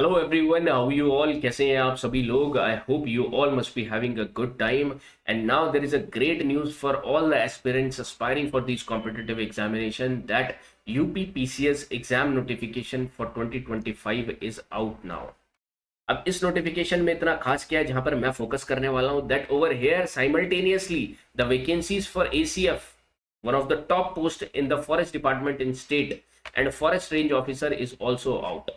Hello everyone, how you all? कैसे हैं आप सभी लोग? I hope you all must be having a good time. And now there is a great news for all the aspirants aspiring for these competitive examination that UP PCS exam notification for 2025 is out now. अब इस notification में इतना खास क्या है जहां पर मैं फोकस करने वाला हूं, that over here simultaneously the vacancies for ACF, one of the top post in the forest department in state and forest range officer is also out।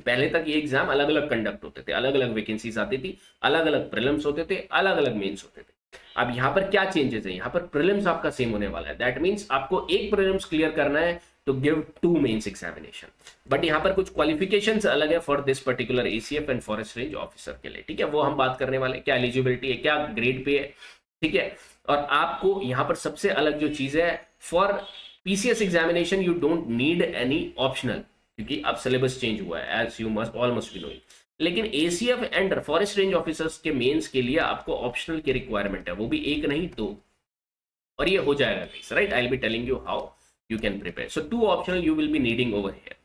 पहले तक ये एग्जाम अलग अलग कंडक्ट होते थे, अलग अलग वैकेंसीज आती थी, अलग अलग प्रीलिम्स होते थे, अलग अलग मेंस होते थे। अब यहाँ पर क्या चेंजेस है? यहाँ पर प्रीलिम्स आपका सेम होने वाला है। दैट मीन्स आपको एक प्रीलिम्स क्लियर करना है to give to mains examination. But यहाँ पर कुछ क्वालिफिकेशंस अलग है for this particular ACF and forest range officer के लिए। ठीक है, वो हम बात करने वाले, क्या एलिजिबिलिटी है, क्या ग्रेड पे है। ठीक है, और आपको यहाँ पर सबसे अलग जो चीज है, for PCS examination you don't need any optional, क्योंकि अब सिलेबस चेंज हुआ है as you must all must be knowing. लेकिन ACF and forest range officers के मेंस के लिए आपको ऑप्शनल की रिक्वायरमेंट है, वो भी एक नहीं दो। और ये हो जाएगा guys, right? I will be telling you how you can prepare. So two optional you will be needing over here।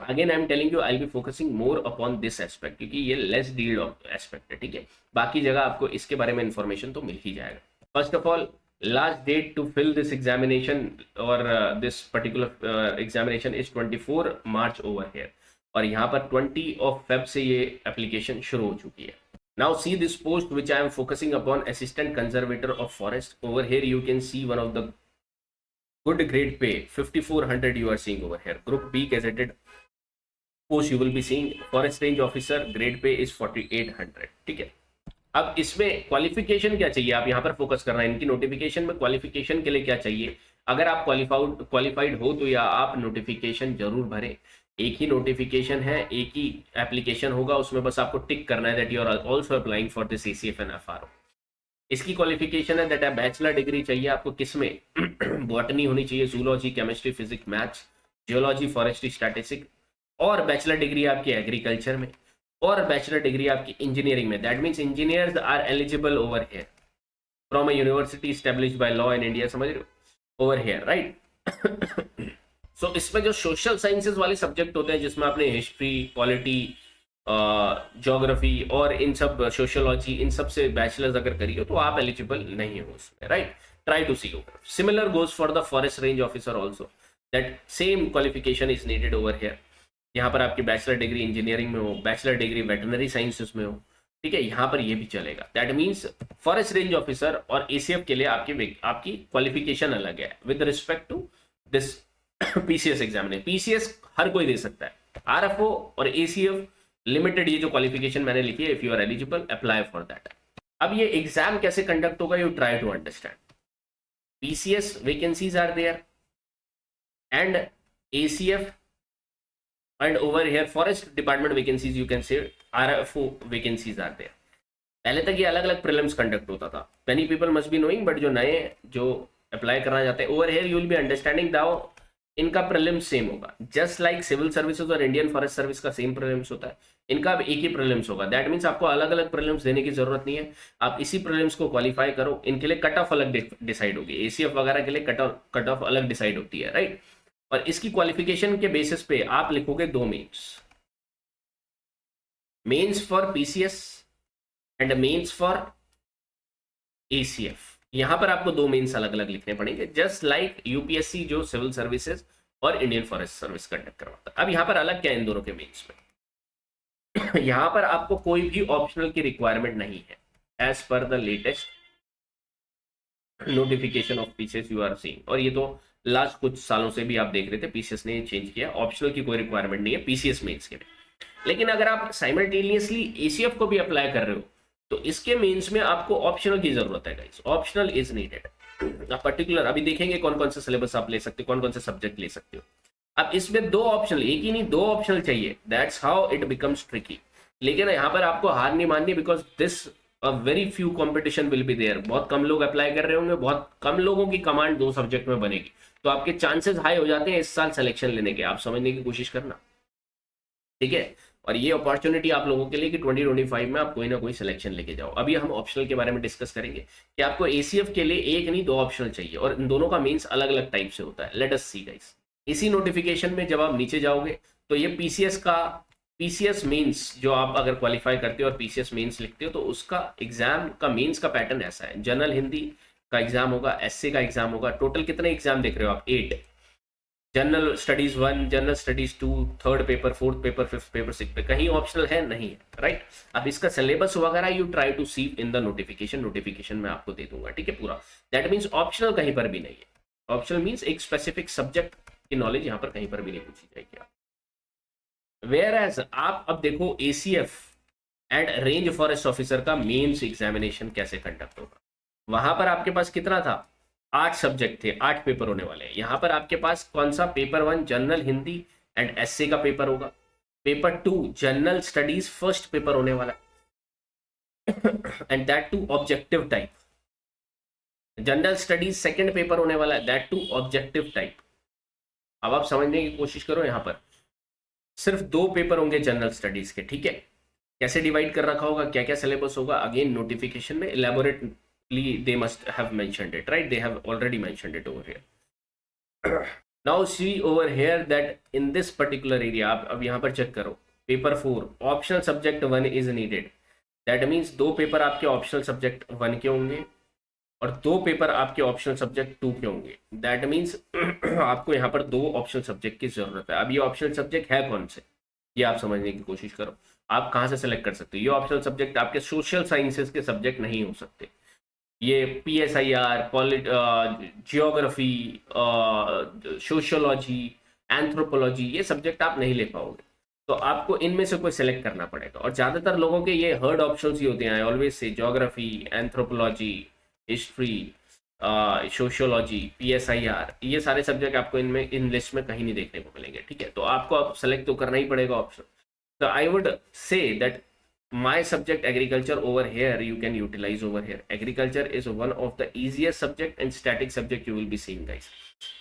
Again I am telling you I'll be focusing more upon this aspect क्योंकि ये less deal aspect है। ठीक है, बाकी जगह आपको इसके बारे में इंफॉर्मेशन तो मिल ही जाएगा। First of all, last date to fill this examination और this particular examination is 24 March over here, और यहाँ पर 20 ऑफ फेब से ये एप्लीकेशन शुरू हो चुकी है। Now see this post which I am focusing upon, assistant conservator of forest. Over here you can see one of the good grade pay, 5400 you are seeing over here. Group B gazetted post you will be seeing, forest range officer grade pay is 4800। ठीक है, अब इसमें qualification क्या चाहिए, आप यहाँ पर focus करना है। इनकी नोटिफिकेशन में क्वालिफिकेशन के लिए क्या चाहिए? अगर आप क्वालिफाइड हो तो या आप नोटिफिकेशन जरूर भरें। एक ही नोटिफिकेशन है, एक ही एप्लीकेशन होगा, उसमें बस आपको टिक करना है that you are also applying for this ACF and FRO। इसकी क्वालिफिकेशन है दैट है बैचलर डिग्री चाहिए आपको, किसमें? बॉटनी होनी चाहिए, zoology, chemistry, physics, maths, geology, forestry, statistics, और बैचलर डिग्री आपकी एग्रीकल्चर में, और बैचलर डिग्री आपकी इंजीनियरिंग में। That means engineers are eligible over here from a university established by law in India. समझ रहे हो ओवर हियर, राइट? सो इसमें जो सोशल साइंसेस वाले सब्जेक्ट होते हैं, जिसमें आपने हिस्ट्री, पॉलिटी, ज्योग्राफी और इन सब, सोशियोलॉजी, इन सब से बैचलर्स अगर करी हो तो आप एलिजिबल नहीं हो उसमें, right? Try to see over. Similar goes for the forest range officer also, that same qualification is needed over here. यहाँ पर आपकी बैचलर डिग्री इंजीनियरिंग में हो, बैचलर डिग्री वेटनरी साइंसेस में हो। ठीक है, यहाँ पर ये भी चलेगा। That means forest range officer और ACF के लिए आपकी क्वालिफिकेशन अलग है with respect to this PCS examination. PCS हर कोई दे सकता है, RFO और ACF लिमिटेड, ये जो क्वालिफिकेशन मैंने लिखी है, if you are eligible apply for that. अब ये एग्जाम कैसे कंडक्ट होगा, you try to understand. PCS vacancies are there and ACF and over here forest department vacancies, you can say RFO vacancies are there। पहले तक ये अलग अलग prelims conduct होता था, many people must be knowing, but जो नए जो अप्लाई करना चाहते हैं, over here you will be understanding दाओ इनका प्रीलिम्स सेम होगा, जस्ट लाइक सिविल सर्विसेज और इंडियन फॉरेस्ट सर्विस का सेम प्रीलिम्स होता है, इनका अब एक ही प्रीलिम्स होगा। दैट मीन्स आपको अलग अलग प्रीलिम्स देने की जरूरत नहीं है, आप इसी प्रीलिम्स को क्वालिफाई करो। इनके लिए कट ऑफ अलग डिसाइड होगी, ACF वगैरह के लिए कट ऑफ अलग डिसाइड होती है, राइट? और इसकी क्वालिफिकेशन के बेसिस पे आप लिखोगे दो mains for PCS and mains for ACF। यहां पर आपको दो मेंस अलग अलग लिखने पड़ेंगे, जस्ट लाइक UPSC जो सिविल सर्विसेज और इंडियन फॉरेस्ट सर्विस कंडक्ट करवाता है। अब यहां पर अलग क्या है इन दोनों के मेंस में? यहां पर आपको कोई भी ऑप्शनल की रिक्वायरमेंट नहीं है as per the latest notification of PCS you are seeing. और ये तो लास्ट कुछ सालों से भी आप देख रहे थे, PCS ने चेंज किया, ऑप्शनल की कोई रिक्वायरमेंट नहीं है PCS मेंस के लिए। लेकिन अगर आप साइमल्टेनियसली ACF को भी अप्लाई कर रहे हो तो इसके मेंस में आपको ऑप्शनल की जरूरत है guys, optional is needed. Particular अभी देखेंगे कौन कौन से सिलेबस आप ले सकते हो, कौन कौन से सब्जेक्ट ले सकते हो। अब इसमें दो ऑप्शनल, एक ही नहीं दो ऑप्शनल चाहिए, that's how it becomes tricky. लेकिन यहाँ पर आपको हार नहीं माननी, because this a very few competition will be there. बहुत कम लोग अप्लाई कर रहे होंगे, बहुत कम लोगों की कमांड दो सब्जेक्ट में बनेगी, तो आपके चांसेस हाई हो जाते हैं इस साल सिलेक्शन लेने के। आप समझने की कोशिश करना, ठीक है? और ये अपॉर्चुनिटी आप लोगों के लिए कि 2025 में आप कोई ना कोई सिलेक्शन लेके जाओ। अभी हम ऑप्शनल के बारे में डिस्कस करेंगे कि आपको ACF के लिए एक नहीं दो ऑप्शनल चाहिए, और इन दोनों का मीन्स अलग अलग टाइप से होता है। लेट अस सी गाइस, इसी नोटिफिकेशन में जब आप नीचे जाओगे तो ये PCS का पीसीएस मेंस जो आप अगर क्वालिफाई करते हो और पीसीएस मेंस लिखते हो तो उसका एग्जाम का मेंस का पैटर्न ऐसा है, जनरल हिंदी का एग्जाम होगा, एसए का एग्जाम होगा। टोटल कितने एग्जाम देख रहे हो आप? 8। General studies 1, general studies 2, third paper, fourth paper, fifth paper, six paper, कहीं ऑप्शनल है नहीं है, राइट। अब इसका सिलेबस वगैरह you try to see in the notification, notification में आपको दे दूंगा, ठीक है पूरा। दैट मीन्स ऑप्शनल कहीं पर भी नहीं है। ऑप्शनल मीन्स एक स्पेसिफिक सब्जेक्ट की नॉलेज यहाँ पर कहीं पर भी नहीं पूछी जाएगी। वेयर एज आप अब देखो ACF and range forest officer का मेंस एग्जामिनेशन कैसे कंडक्ट होगा। वहां पर आपके पास कितना था? 8 सब्जेक्ट थे, 8 पेपर होने वाले हैं। यहाँ पर आपके पास कौन सा? Paper 1 general Hindi and essay का पेपर होगा। Paper 2 general studies first paper होने वाला and that too objective type. General studies second paper होने वाला है, दैट टू ऑब्जेक्टिव टाइप। अब आप समझने की कोशिश करो, यहाँ पर सिर्फ 2 पेपर होंगे जनरल स्टडीज के, ठीक है। कैसे डिवाइड कर रखा होगा, क्या क्या सिलेबस होगा, अगेन नोटिफिकेशन में elaborately they must have mentioned it, right, they have already mentioned it over here. Now see over here that in this particular area, आप अब यहाँ पर चेक करो, paper 4 optional subject 1 is needed. That means 2 paper आपके optional subject 1 के होंगे और 2 paper आपके ऑप्शनल सब्जेक्ट 2 के होंगे। दैट मीन्स आपको यहाँ पर 2 ऑप्शनल सब्जेक्ट की जरूरत है। अब ये ऑप्शनल सब्जेक्ट है कौन से, ये आप समझने की कोशिश करो। आप कहाँ से सेलेक्ट कर सकते हो? ये ऑप्शनल सब्जेक्ट आपके सोशल साइंसेस के सब्जेक्ट नहीं हो सकते। ये PSIR, जियोग्राफी, सोशियोलॉजी, एंथ्रोपोलॉजी, ये सब्जेक्ट आप नहीं ले पाओगे। तो आपको इनमें से कोई सेलेक्ट करना पड़ेगा और ज़्यादातर लोगों के ये हर्ड ऑप्शंस ही होते हैं always say, geography, anthropology, history, sociology, PSIR, ये सारे सब्जेक्ट आपको इनमें इन लिस्ट में कहीं नहीं देखने को मिलेंगे, ठीक है। तो आपको अब सेलेक्ट तो करना ही पड़ेगा ऑप्शन। तो I would say that my subject agriculture over here you can utilize over here. Agriculture is one of the easiest subject and static subject you will be seeing, guys.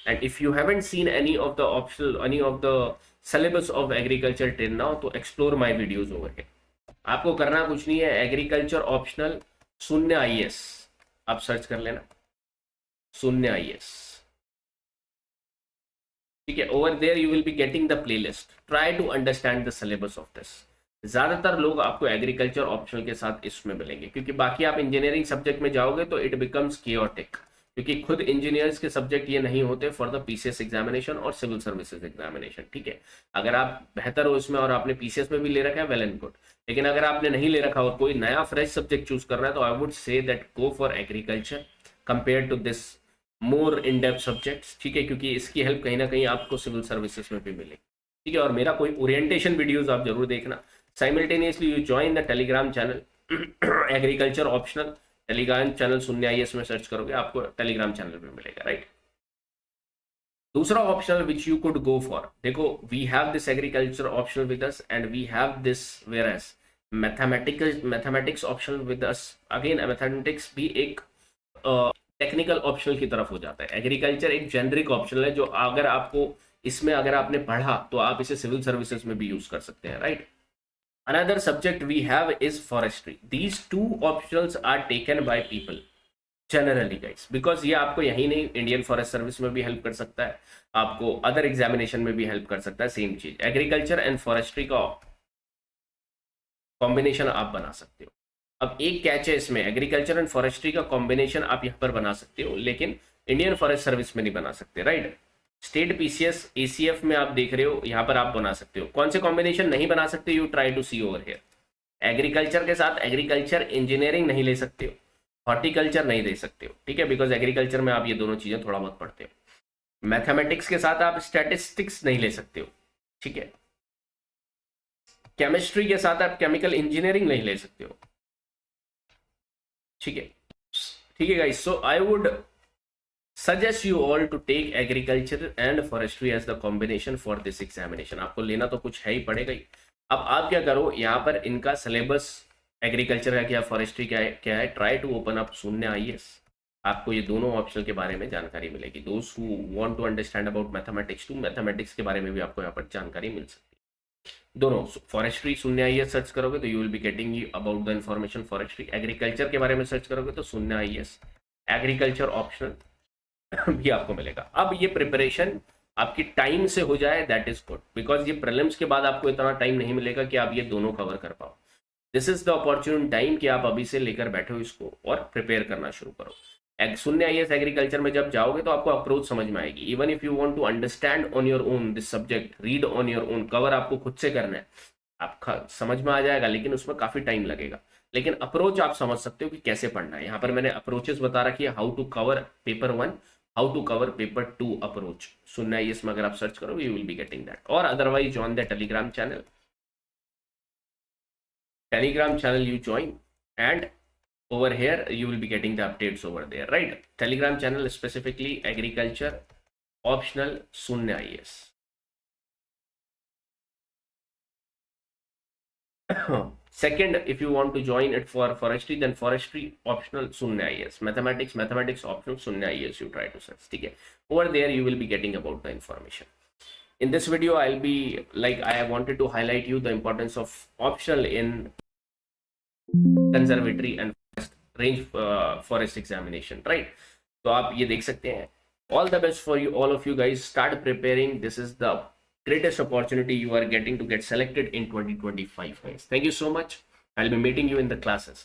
And if you haven't seen any of the optional, any of the syllabus of agriculture till now, तो explore my videos over here. आपको करना कुछ नहीं है, agriculture optional Shunya IAS आप search कर लेना, Shunya IAS, ठीक है। Over there you will be getting the playlist. Try to understand the syllabus of this. ज़्यादातर लोग आपको एग्रीकल्चर ऑप्शनल के साथ इसमें मिलेंगे, क्योंकि बाकी आप इंजीनियरिंग सब्जेक्ट में जाओगे तो इट बिकम्स कियोटिक, क्योंकि खुद इंजीनियर्स के सब्जेक्ट ये नहीं होते फॉर द PCS एग्जामिनेशन और सिविल सर्विसेज एग्जामिनेशन, ठीक है। अगर आप बेहतर हो इसमें और आपने PCS में भी ले रखा है, वेल एंड गुड। लेकिन अगर आपने नहीं ले रखा और कोई नया फ्रेश सब्जेक्ट चूज करना है तो I would say that go for agriculture compare to this more in depth subjects, ठीक है, क्योंकि इसकी हेल्प कहीं ना कहीं आपको सिविल सर्विसेज में भी मिलेगी, ठीक है। और मेरा कोई ओरिएंटेशन वीडियोज आप जरूर देखना। Simultaneously you join the Telegram channel agriculture optional, Telegram channel Shunya IAS में सर्च करोगे आपको टेलीग्राम चैनल पे मिलेगा, राइट। दूसरा optional which you could go for, देखो we have this agriculture optional with us and we have this whereas mathematics optional with us. Again mathematics भी एक technical optional की तरफ हो जाता है। एग्रीकल्चर एक जेनरिक ऑप्शनल है जो अगर आपको इसमें अगर आपने पढ़ा तो आप इसे सिविल सर्विसेज में भी यूज कर सकते हैं, right. Another subject we have is forestry. These two optionals are taken by people generally, guys, because ये आपको यही नहीं इंडियन फॉरेस्ट सर्विस में भी हेल्प कर सकता है, आपको अदर एग्जामिनेशन में भी हेल्प कर सकता है। सेम चीज एग्रीकल्चर एंड फॉरेस्ट्री का कॉम्बिनेशन आप बना सकते हो। अब एक कैच है इसमें, एग्रीकल्चर एंड फॉरेस्ट्री का कॉम्बिनेशन आप यहाँ पर बना सकते हो लेकिन इंडियन फॉरेस्ट सर्विस में नहीं बना सकते, राइट। स्टेट PCS ACF में आप देख रहे हो, यहाँ पर आप बना सकते हो। कौन से कॉम्बिनेशन नहीं बना सकते? You try to see over here. Agriculture के साथ एग्रीकल्चर इंजीनियरिंग नहीं ले सकते हो, हॉर्टिकल्चर नहीं दे सकते हो, ठीक है, बिकॉज एग्रीकल्चर में आप ये दोनों चीजें थोड़ा बहुत पढ़ते हो। मैथमेटिक्स के साथ आप स्टैटिस्टिक्स नहीं ले सकते हो, ठीक है। केमिस्ट्री के साथ आप केमिकल इंजीनियरिंग नहीं ले सकते हो, ठीक है, ठीक है guys. So I would suggest you all to take agriculture and forestry as the combination for this examination. आपको लेना तो कुछ है ही पड़ेगा ही। अब आप क्या करो, यहाँ पर इनका सिलेबस एग्रीकल्चर है क्या, फॉरेस्ट्री क्या है, ट्राई टू ओपन अप शून्य IAS। आपको ये दोनों ऑप्शन के बारे में जानकारी मिलेगी। दोस्त who want to understand about mathematics too, mathematics के बारे में भी आपको यहाँ पर जानकारी मिल सकती है। दोनों फॉरेस्ट्री शून्य IAS सर्च करोगे तो you will be getting about the information forestry. Agriculture के बारे में सर्च करोगे तो शून्य IAS, एग्रीकल्चर ऑप्शनल भी आपको मिलेगा। अब ये प्रिपरेशन आपकी टाइम से हो जाए दैट इज गुड, बिकॉज ये प्रीलिम्स के बाद आपको इतना टाइम नहीं मिलेगा कि आप ये दोनों कवर कर पाओ। This is the opportunity time कि आप अभी से लेकर बैठो इसको और प्रिपेयर करना शुरू करो। शून्य आईएएस एग्रीकल्चर में जब जाओगे तो आपको अप्रोच समझ में आएगी। Even if you want to understand on your own this subject, read on your own, cover आपको खुद से करना है, आपका समझ में आ जाएगा, लेकिन उसमें काफी टाइम लगेगा। लेकिन अप्रोच आप समझ सकते हो कि कैसे पढ़ना है। यहाँ पर मैंने अप्रोचेस बता रखी है, how to cover paper 1, how to cover paper 2 approach. Shunya IAS में अगर आप सर्च करो you will be getting that, और otherwise join the Telegram channel. Telegram channel you join, and over here you will be getting the updates over there, right? Telegram channel specifically agriculture optional Sunya IAS. Second, if you want to join it for forestry, then forestry optional Sunya IAS. Mathematics optional Sunya IAS you try to search. Okay, over there you will be getting about the information. In this video I'll be like, I wanted to highlight you the importance of optional in conservatory and range forest examination, right? तो आप ये देख सकते हैं। All the best for you, all of you guys, start preparing. This is the greatest opportunity you are getting to get selected in 2025 guys. Thank you so much. I'll be meeting you in the classes.